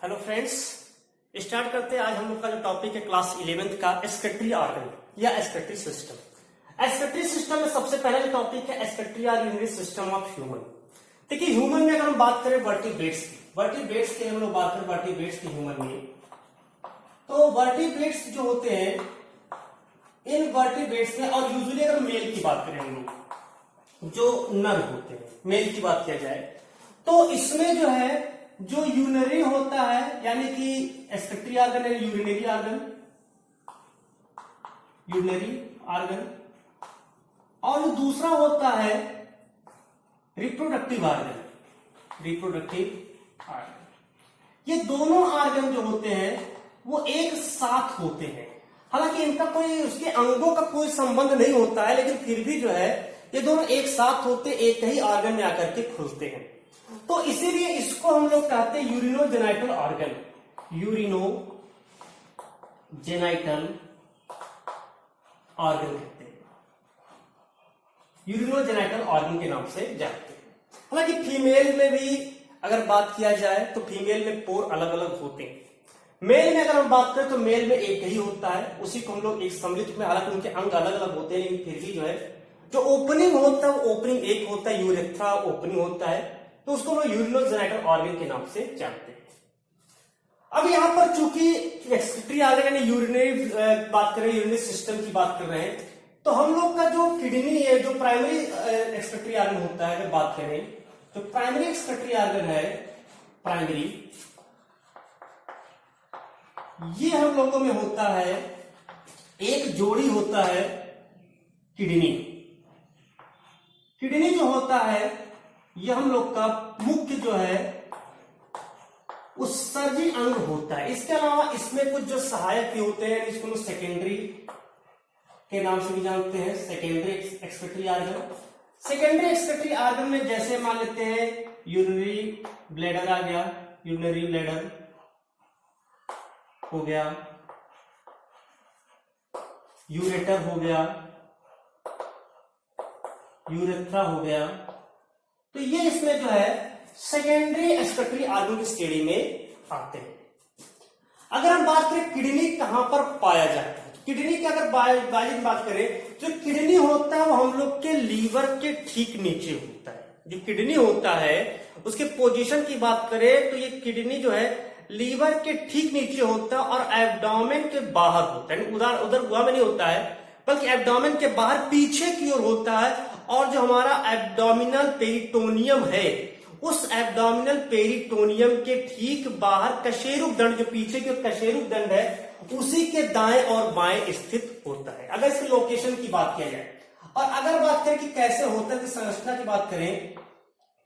Hello friends, start करते हैं। आज हम लोग का जो टॉपिक है क्लास 11th का एस्केटरी ऑर्गन या एस्केटरी सिस्टम। एस्केटरी सिस्टम में सबसे पहला जो टॉपिक है एस्केटरी और यूनिटरी सिस्टम ऑफ ह्यूमन। देखिए ह्यूमन में अगर हम बात करें वर्टिब्रेट्स की हम लोग बात करें वर्टिब्रेट्स की ह्यूमन में, तो वर्टिब्रेट्स जो होते हैं इन वर्टिब्रेट्स में, और यूजुअली अगर मेल की बात करें हम लोग जो नर होते हैं, मेल की बात किया जाए तो इसमें जो है जो यूरिनरी होता है यानी कि एस्केटरी ऑर्गन है, यूरिनरी ऑर्गन, और जो दूसरा होता है रिप्रोडक्टिव ऑर्गन। ये दोनों ऑर्गन जो होते हैं वो एक साथ होते हैं। हालांकि इनका कोई उसके अंगों का कोई संबंध नहीं होता है, लेकिन फिर भी जो है ये दोनों एक साथ होते, एक ही ऑर्गन में आकर के खुलते हैं। तो इसीलिए इसको हम लोग कहते हैं यूरिनोजेनाइटल ऑर्गन। यूरिनोजेनाइटल ऑर्गन कहते हैं, यूरिनोजेनाइटल ऑर्गन के नाम से जानते हैं। हालांकि फीमेल में भी अगर बात किया जाए तो फीमेल में पोर अलग अलग होते हैं। मेल में अगर हम बात करें तो मेल में एक ही होता है, उसी को हम लोग एक सम्मिलित में, हालांकि उनके अंग अलग अलग होते हैं लेकिन फिर भी जो है जो ओपनिंग होता है वो ओपनिंग एक होता है, यूरेथ्रा ओपनिंग होता है, तो उसको हम यूरिनोजेनाइटल ऑर्गन के नाम से जानते हैं। अब यहां पर चूंकि एक्सक्रीटरी ऑर्गन यानी यूरिनरी बात कर रहे हैं, यूरिनरी सिस्टम की बात कर रहे हैं, तो हम लोग का जो किडनी है, जो प्राइमरी एक्सक्रीटरी ऑर्गन होता है, अगर बात करें तो प्राइमरी एक्सक्रीटरी ऑर्गन है, प्राइमरी, ये हम लोगों में होता है, एक जोड़ी होता है किडनी जो होता है ये हम लोग का मुख्य जो है उत्सर्जी अंग होता है। इसके अलावा इसमें कुछ जो सहायक होते हैं, इसको हम सेकेंडरी के नाम से भी जानते हैं, secondary excretory organ. Secondary excretory organ में जैसे मान लेते हैं यूरिनरी ब्लैडर आ गया, यूरिनरी ब्लैडर हो गया, यूरेटर हो गया, यूरेथ्रा हो गया, तो ये इसमें जो है सेकेंडरी एक्सक्रीटरी ऑर्गन की श्रेणी में आते हैं। अगर हम बात करें किडनी कहां पर पाया जाता है, किडनी की अगर बायोलॉजी बात करें, जो किडनी होता है वो हम लोग के लीवर के ठीक नीचे होता है। जो किडनी होता है उसके पोजीशन की बात करें तो ये किडनी जो है लीवर के ठीक नीचे होता है और एब्डोमेन के बाहर होता है, उधर गुहा में नहीं होता है बल्कि एब्डोमेन के बाहर पीछे की ओर होता है। और जो हमारा एब्डोमिनल पेरिटोनियम है, उस एब्डोमिनल पेरिटोनियम के ठीक बाहर कशेरुक दंड, जो पीछे की कशेरुक दंड है, उसी के दाएं और बाएं स्थित होता है, अगर इसकी लोकेशन की बात किया जाए। और अगर बात करें कि कैसे होता है, संरचना की बात करें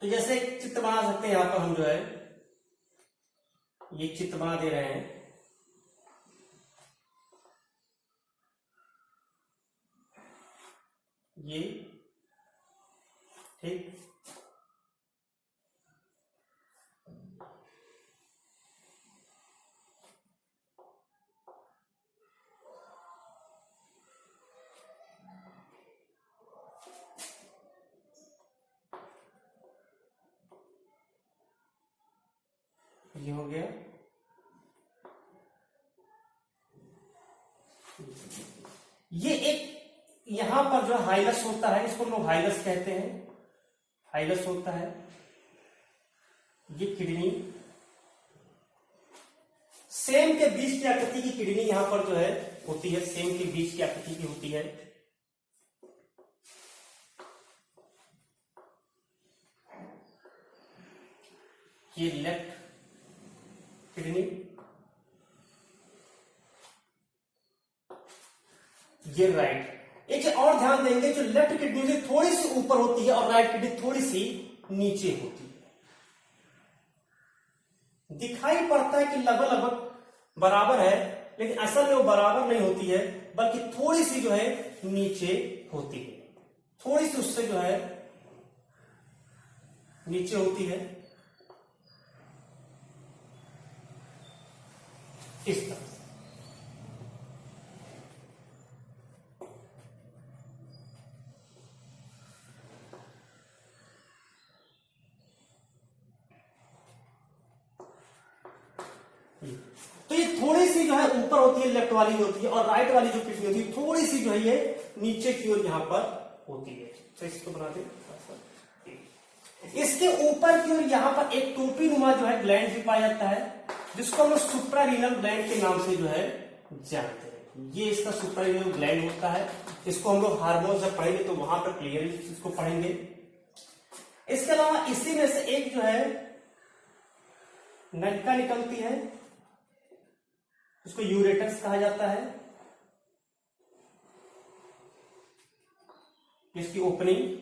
तो जैसे एक चित्र बना सकते हैं। यहां पर हम जो है ये चित्र बना दे रहे हैं, ये ठीक, ये हो गया। ये एक यहां पर जो हाइलस होता है, इसको लोग हाइलस कहते हैं, हाइलस होता है। ये किडनी, सेम के बीच की आकृति की किडनी यहां पर जो है होती है, सेम के बीच की आकृति की होती है। ये लेफ्ट किडनी, ये राइट। एक और ध्यान देंगे, जो लेफ्ट किडनी से थोड़ी सी ऊपर होती है और राइट किडनी थोड़ी सी नीचे होती है। दिखाई पड़ता है कि लगभग बराबर है, लेकिन असल में वो बराबर नहीं होती है, बल्कि थोड़ी सी जो है नीचे होती है, थोड़ी सी उससे जो है नीचे होती है, इस तरह से। तो ये थोड़ी सी जो है ऊपर होती है, लेफ्ट वाली होती है, और राइट वाली जो किडनी होती है थोड़ी सी जो है ये नीचे की ओर यहां पर होती है। तो इसको बना दे। इसके ऊपर की ओर यहां पर एक टोपी नुमा जो है ग्लैंड भी पाया जाता है, जिसको हम लोग सुप्रारीनल ग्लैंड के नाम से जो है जानते हैं। ये इसका सुप्रारीनल ग्लैंड होता है। इसको हम लोग हार्मोन जब पढ़ेंगे तो वहां पर क्लियर इसको पढ़ेंगे। इसके अलावा इसी में से एक जो है नलिका निकलती है, उसको यूरेटस कहा जाता है। इसकी ओपनिंग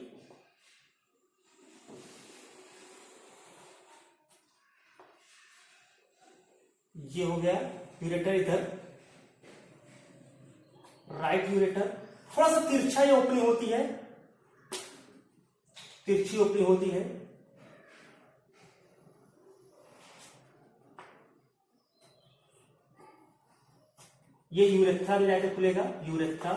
ये हो गया यूरेटर, इधर राइट यूरेटर। थोड़ा सा तिरछा ये ओपनिंग होती है, तिरछी ओपनिंग होती है। ये यूरेथ्रा में जाकर खुलेगा, यूरेथ्रा।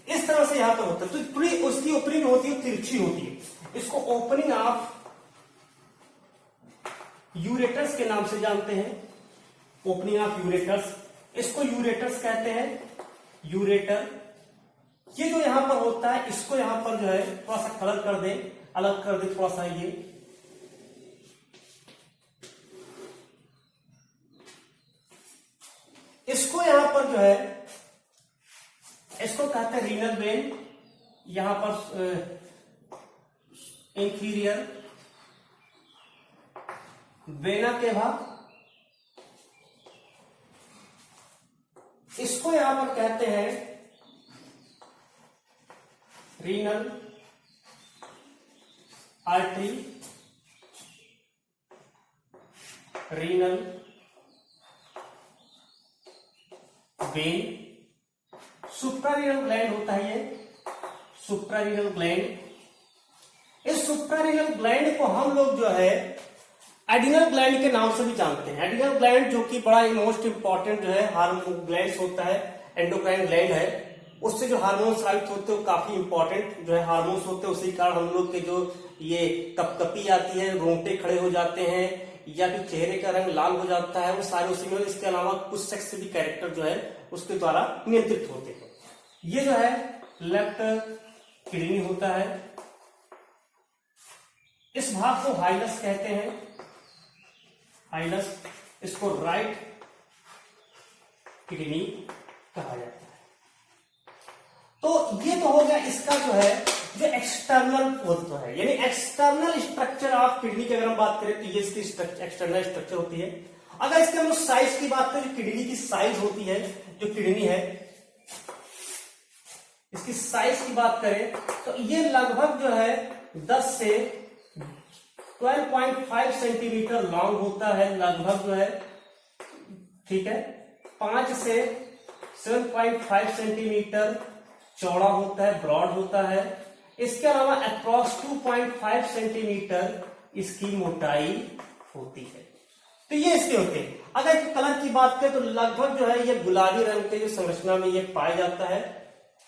इस तरह से यहां पर होता है। तो पूरी उसकी ओपनिंग होती है, तिरछी होती है। इसको ओपनिंग ऑफ यूरेटर्स के नाम से जानते हैं, ओपनिंग ऑफ यूरेटर्स। इसको यूरेटर्स कहते हैं, यूरेटर। ये जो यहां पर होता है, इसको यहां पर जो है थोड़ा सा कलर कर दे, अलग कर दे थोड़ा सा। ये इसको यहां पर जो है, इसको कहते हैं रीनल वेन। यहां पर इंफीरियर वेना केवा, इसको यहां पर कहते हैं renal artery, renal vein. Suprarenal gland होता है ये, सुप्रारीनल ग्लैंड। इस सुप्रारीनल ग्लैंड को हम लोग जो है एडिनल ग्लैंड के नाम से भी जानते हैं। एडिनल ग्लैंड जो कि बड़ा मोस्ट इंपॉर्टेंट जो है हार्मोन ग्लैंड होता है, एंडोक्राइन ग्लैंड है। उससे जो हार्मोन्स राइट होते हैं वो काफी इंपॉर्टेंट जो है हार्मोन्स होते हैं। उसी कारण हम लोग के जो ये कपकपी आती है, रोंगटे खड़े हो जाते हैं, या फिर चेहरे का रंग लाल हो जाता है, वो सारे उसी में। इसके अलावा कुछ सेक्स भी कैरेक्टर जो है उसके द्वारा नियंत्रित होते हैं। ये जो है लेफ्ट किडनी होता है। इस भाग को हाइलस कहते हैं, हाइलस। इसको राइट किडनी कहा जाता है। तो ये तो हो गया इसका जो है जो एक्सटर्नल तत्व है, यानी एक्सटर्नल स्ट्रक्चर ऑफ किडनी की अगर हम बात करें तो ये इसकी एक्सटर्नल स्ट्रक्चर होती है। अगर इसके हम साइज की बात करें, किडनी की साइज होती है, जो किडनी है इसकी साइज की बात करें तो ये लगभग जो है 10 से 12.5 सेंटीमीटर लॉन्ग होता है, लगभग जो है, ठीक है। 5 से 7.5 सेंटीमीटर चौड़ा होता है, ब्रॉड होता है। इसके अलावा अप्रॉक्स 2.5 सेंटीमीटर इसकी मोटाई होती है। तो ये इसके होते हैं। अगर कलर की बात करें तो लगभग जो है ये गुलाबी रंग के जो संरचना में ये पाया जाता है।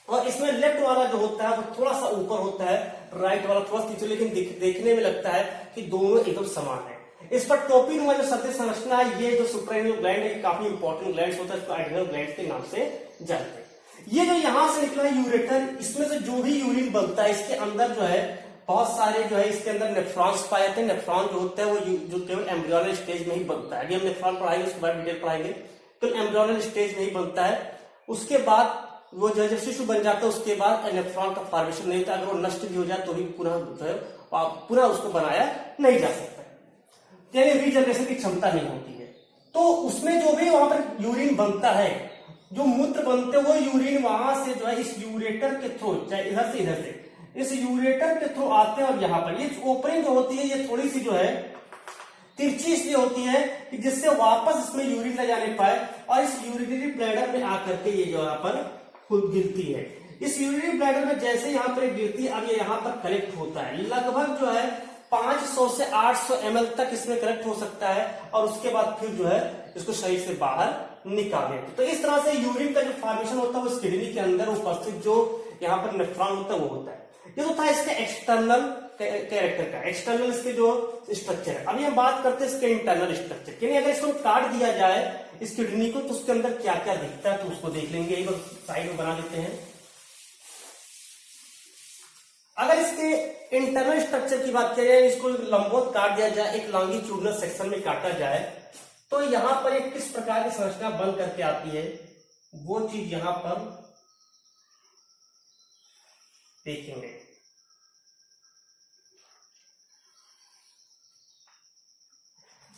और इसमें लेफ्ट वाला जो होता है वो थोड़ा सा ऊपर होता है, राइट वाला थोड़ा सा नीचे, लेकिन देखने में लगता है कि दोनों एकदम समान है। इस पर टोपी नुमा जो सतह संरचना है, ये जो सुप्रारीनल ग्लैंड है, काफी इंपॉर्टेंट ग्लैंड होता है, इसको एड्रिनल ग्लैंड के नाम से जानते हैं। ये जो यहां से निकला यूरेटर, इसमें से जो भी यूरिन बनता है, इसके अंदर जो है बहुत सारे जो है इसके अंदर नेफ्रॉन्स पाए जाते हैं। नेफ्रॉन जो होता है वो जो केवल एम्ब्रियोनल स्टेज में ही बनता है। अभी हम नेफ्रॉन पढ़ाएंगे, उसके बाद डिटेल पढ़ाएंगे। तो एम्ब्रियोनल स्टेज में ही बनता है। उसके बाद वो जो है शिशु बन जाता है, उसके बाद नेफ्रॉन का फॉर्मेशन नहीं होता। अगर वो नष्ट भी हो जाए तो भी पुनः जो है पूरा उसको बनाया नहीं जा सकता, यानी रीजनरेशन की क्षमता नहीं होती है। तो उसमें जो भी वहां पर यूरिन बनता है, जो मूत्र बनते हैं, वो यूरिन वहां से जो है इस यूरेटर के थ्रू, चाहे इधर से इस यूरेटर के थ्रू आते हैं। और यहाँ पर ये ओपनिंग जो होती है ये थोड़ी सी जो है तिरछी इसलिए होती है कि जिससे वापस इसमें यूरिन न जाने पाए और इस यूरिनरी ब्लैडर में आकर के ये जो यहाँ पर खुद गिरती है। इस यूरिनरी ब्लैडर में जैसे यहाँ पर गिरती है, अब ये यहाँ पर कलेक्ट होता है। लगभग जो है 500 से 800 ml तक इसमें कलेक्ट हो सकता है और उसके बाद फिर जो है इसको शरीर से बाहर निकाल देते। तो इस तरह से यूरिन का जो फॉर्मेशन होता है वो किडनी के अंदर उपस्थित जो यहाँ पर नेफ्रॉन होता है वो होता है। ये तो था इसके एक्सटर्नल कैरेक्टर का, एक्सटर्नल इसके जो स्ट्रक्चर है। अभी हम बात करते हैं इसके इंटरनल स्ट्रक्चर, यानी अगर इसको काट दिया जाए इस किडनी को तो उसके अंदर क्या क्या दिखता है तो उसको देख लेंगे। एक बार साइड में बना देते हैं। अगर इसके इंटरनल स्ट्रक्चर की बात करें, इसको लंबवत काट दिया जाए, एक लॉन्गिट्यूडनल सेक्शन में काटा जाए तो यहां पर एक किस प्रकार की संरचना बन करके आती है वो चीज यहां पर देखेंगे।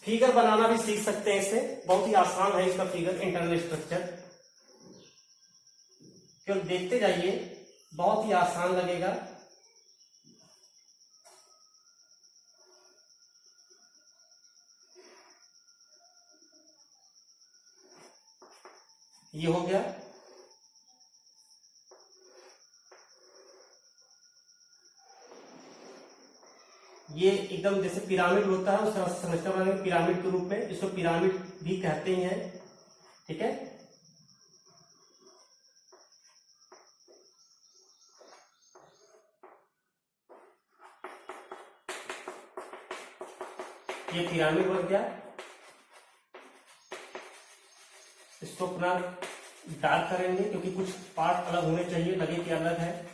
फिगर बनाना भी सीख सकते हैं इससे, बहुत ही आसान है इसका फिगर, इंटरनल स्ट्रक्चर केवल देखते जाइए, बहुत ही आसान लगेगा। ये हो गया। ये एकदम जैसे पिरामिड होता है उस तरह से संरचना बनाएंगे पिरामिड के रूप में, इसको पिरामिड भी कहते हैं। ठीक है, ये पिरामिड बन गया। इसको अपना डार्क करेंगे क्योंकि कुछ पार्ट अलग होने चाहिए, लगे कि अलग है।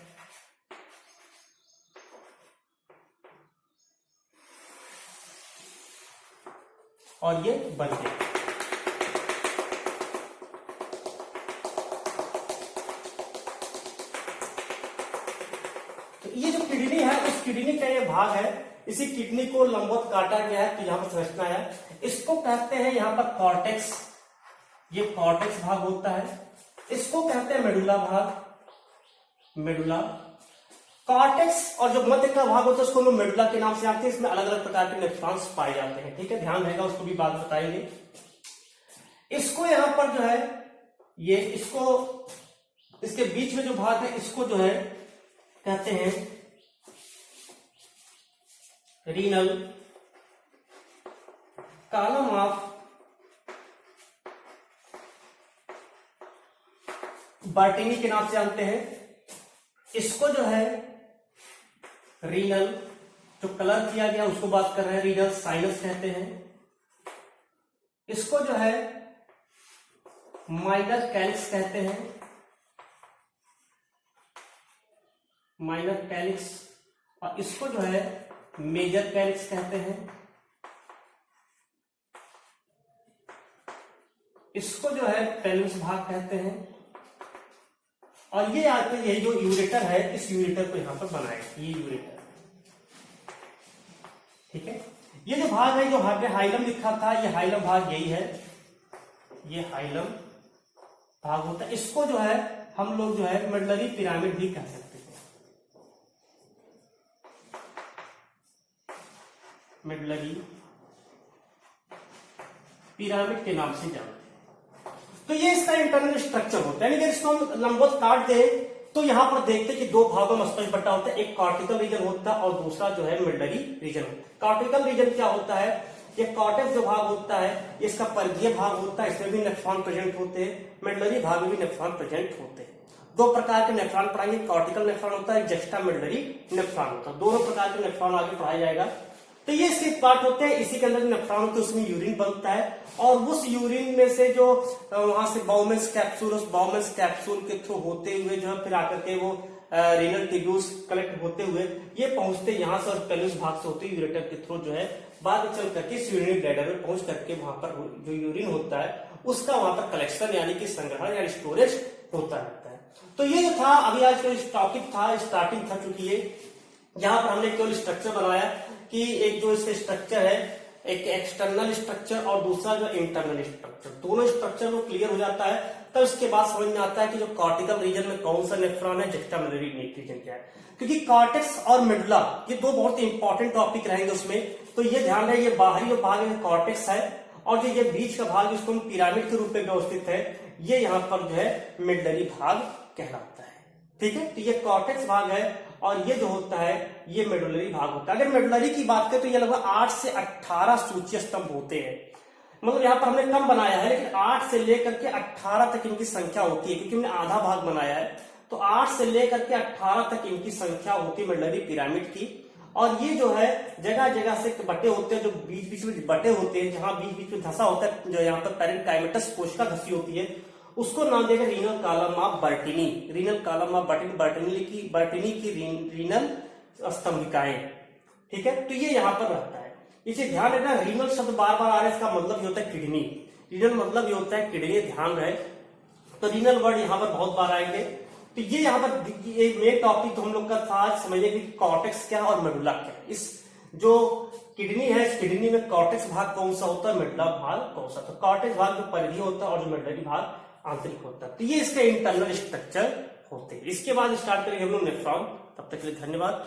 और ये बन गया। तो ये जो किडनी है उस किडनी का ये भाग है, इसी किडनी को लंबवत काटा गया है तो यहां पर संरचना है। इसको कहते हैं यहां पर कॉर्टेक्स, ये कॉर्टेक्स भाग होता है। इसको कहते हैं मेडुला भाग, मेडुला। कॉर्टेक्स और जो मध्य का भाग होता है उसको हम मेडुला के नाम से जानते हैं। इसमें अलग अलग प्रकार के नेफ्रॉन्स पाए जाते हैं। ठीक है, ध्यान रहेगा, उसको भी बात बताएंगे। इसको यहां पर जो है ये इसको इसके बीच में जो भाग है इसको जो है कहते हैं रीनल कॉलम ऑफ बार्टिनी के नाम से जानते हैं। इसको जो है रीनल जो कलर किया गया उसको बात कर रहे हैं, रीनल साइनस कहते हैं। इसको जो है माइनर कैलिक्स कहते हैं, माइनर कैलिक्स। और इसको जो है मेजर कैलिक्स कहते हैं। इसको जो है पेल्विस भाग कहते हैं। और ये आते यही जो यूरेटर है, इस यूरेटर को यहां पर बनाए, ये यूरेटर। ठीक है, ये जो भाग है जो हाइलम लिखा था, ये हाइलम भाग यही है, ये हाइलम भाग होता है। इसको जो है हम लोग जो है मेडलरी पिरामिड भी कह सकते हैं, मेडलरी पिरामिड के नाम से जानते हैं। तो ये इसका इंटरनल स्ट्रक्चर होता है। यानी कि इसको हम लंबवत काट दें तो यहां पर देखते हैं कि दो भागों में स्पष्ट बटा होता है, एक कॉर्टिकल रीजन होता है और दूसरा जो है मेडलरी रीजन होता है। कॉर्टिकल रीजन क्या होता है, ये कॉर्टेक्स जो भाग होता है इसका परिधीय भाग होता है, इसमें भी नेफ्रॉन प्रेजेंट होते हैं। मेडलरी भाग में भी नेफ्रॉन प्रेजेंट होते हैं। दो प्रकार के नेफ्रॉन पढ़ाएंगे, कॉर्टिकल नेफ्रॉन होता है, जस्टा मेडलरी नेफ्रॉन होता है। दोनों प्रकार के नेफ्रॉन आगे पढ़ाया जाएगा। तो ये इसके पार्ट होते हैं, इसी के अंदर नेफ्रॉन होते हैं, उसमें यूरिन बनता है और उस यूरिन में से जो वहां से बाउमेंस कैप्सूल, उस बाउमेंस कैप्सूल के थ्रू होते हुए जो है फिर आकर के वो रीनल टिब्यूल्स कलेक्ट होते हुए ये पहुंचते यहाँ से और पेल्विस भाग से होते यूरेटर के थ्रू जो है बाद में चल करके इस यूरिनरी ब्लैडर में पहुंच करके वहां पर जो यूरिन होता है उसका वहां पर कलेक्शन यानी कि संग्रहण या स्टोरेज होता रहता है। तो ये जो था अभी आज का टॉपिक था, स्टार्टिंग था, चूंकि ये यहाँ पर हमने केवल स्ट्रक्चर बनाया कि एक जो इसका स्ट्रक्चर है, एक एक्सटर्नल स्ट्रक्चर और दूसरा जो इंटरनल स्ट्रक्चर, दोनों स्ट्रक्चर को क्लियर हो जाता है तब इसके बाद समझ में आता है कि जो कॉर्टिकल रीजन में कौन सा नेफ्रॉन है, जस्टा मेडुलरी रीजन क्या है। क्योंकि कॉर्टेक्स और मेडुला ये दो बहुत ही इंपॉर्टेंट टॉपिक रहेंगे उसमें, तो ये ध्यान रहे, ये बाहरी जो भाग है कॉर्टेक्स है और जो ये बीच का भाग जिसको हम पिरामिड के रूप में व्यवस्थित है ये यहाँ पर जो है मेडुलरी भाग कहलाता है। ठीक है, तो ये कॉर्टेक्स भाग है और ये जो होता है ये मेडुलरी भाग होता है। अगर मेडुलरी की बात करें तो ये लगभग 8 से 18 सूचीय स्तंभ होते हैं। मतलब यहाँ पर हमने कम बनाया है, लेकिन 8 से लेकर के 18 तक इनकी संख्या होती है, क्योंकि हमने आधा भाग बनाया है। तो 8 से लेकर के 18 तक इनकी संख्या होती है मेडुलरी पिरामिड की। और ये जो है जगह जगह से बटे होते हैं, जो बीच बीच में बटे होते हैं, जहां बीच बीच में धंसा होता है, जो यहाँ पर पैरेन्काइमेटस कोशिका धसी होती है, उसको नाम देगा renal column of Bertini. Renal column of Bertini की रीनल स्तंभिकाएं। ठीक है, तो ये यहाँ पर रहता है। इसे ध्यान रखना, रीनल शब्द बार बार आ रहा है, इसका मतलब ये होता है किडनी। रीनल मतलब ये होता है किडनी, ध्यान रहे। तो रीनल वर्ड यहाँ पर बहुत बार आएंगे। तो ये यहाँ पर एक मेन टॉपिक तो हम लोग का था समझने की कॉर्टेक्स क्या और मेडुला क्या। इस जो किडनी है, इस किडनी में कॉर्टेक्स भाग कौन सा होता है, मेडुला भाग कौन सा। तो कॉर्टेक्स भाग जो परिधीय होता है और जो मेडुलरी भाग आंतरिक होता है। तो ये इसका इंटरनल स्ट्रक्चर होते हैं। इसके बाद स्टार्ट करेंगे हम लोग नेफ्रॉन। तब तक के लिए धन्यवाद।